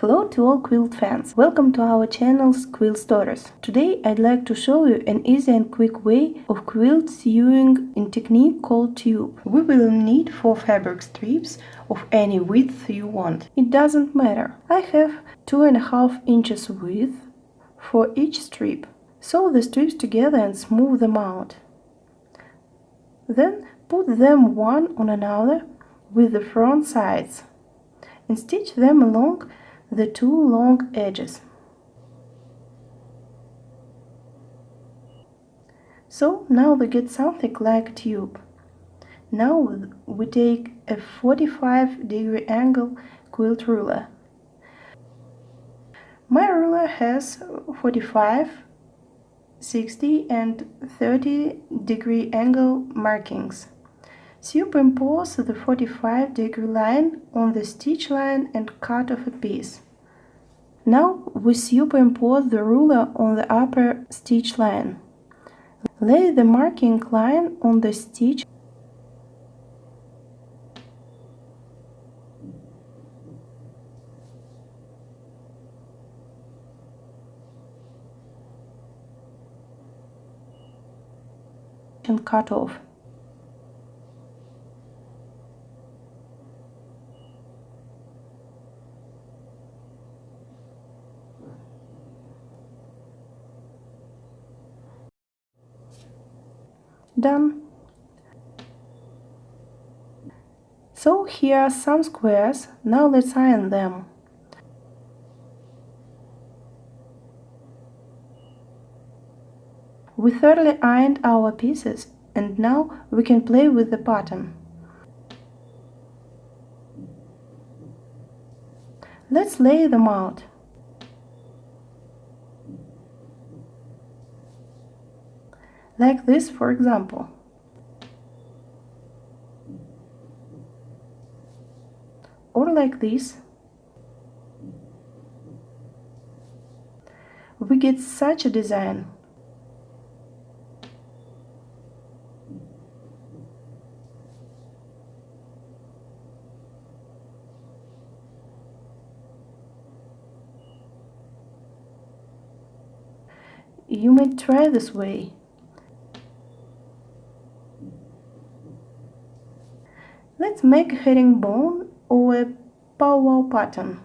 Hello to all quilt fans! Welcome to our channel's Quilt Stories. Today I'd like to show you an easy and quick way of quilt sewing in technique called tube. We will need 4 fabric strips of any width you want. It doesn't matter. I have 2.5 inches width for each strip. Sew the strips together and smooth them out. Then put them one on another with the front sides and stitch them along the 2 long edges. So now we get something like a tube. Now we take a 45-degree angle quilt ruler. My ruler has 45, 60 and 30-degree angle markings. Superimpose the 45-degree line on the stitch line and cut off a piece. Now we superimpose the ruler on the upper stitch line. Lay the marking line on the stitch and cut off. Done. So here are some squares. Now let's iron them. We thoroughly ironed our pieces and now we can play with the pattern. Let's lay them out. Like this, for example. Or like this. We get such a design. You may try this way. Let's make a herringbone or a powwow pattern.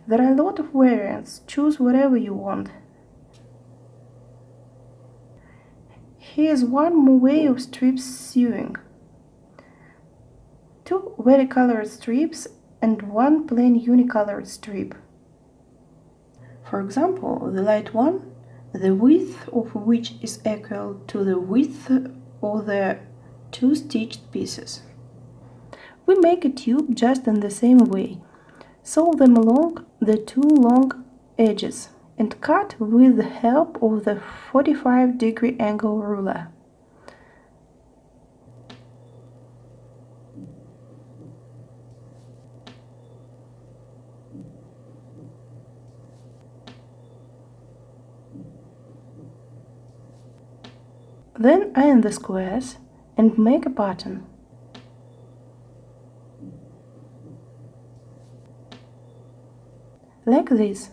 There are a lot of variants. Choose whatever you want. Here's one more way of strip sewing. 2 varicolored strips and 1 plain unicolored strip. For example, the light one, the width of which is equal to the width of the 2 stitched pieces. We make a tube just in the same way. Sew them along the 2 long edges and cut with the help of the 45-degree angle ruler. Then iron the squares and make a pattern. Like this.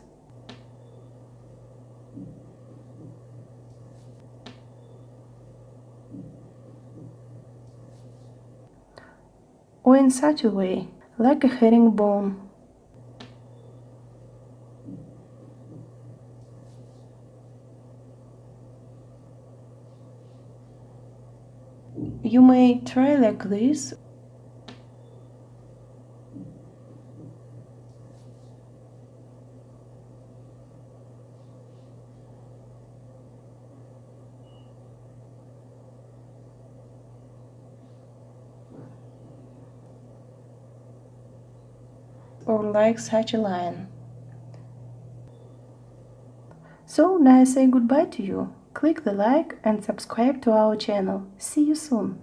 Or in such a way, like a herringbone. You may try like this. Or like such a line. So now I say goodbye to you. Click the like and subscribe to our channel. See you soon!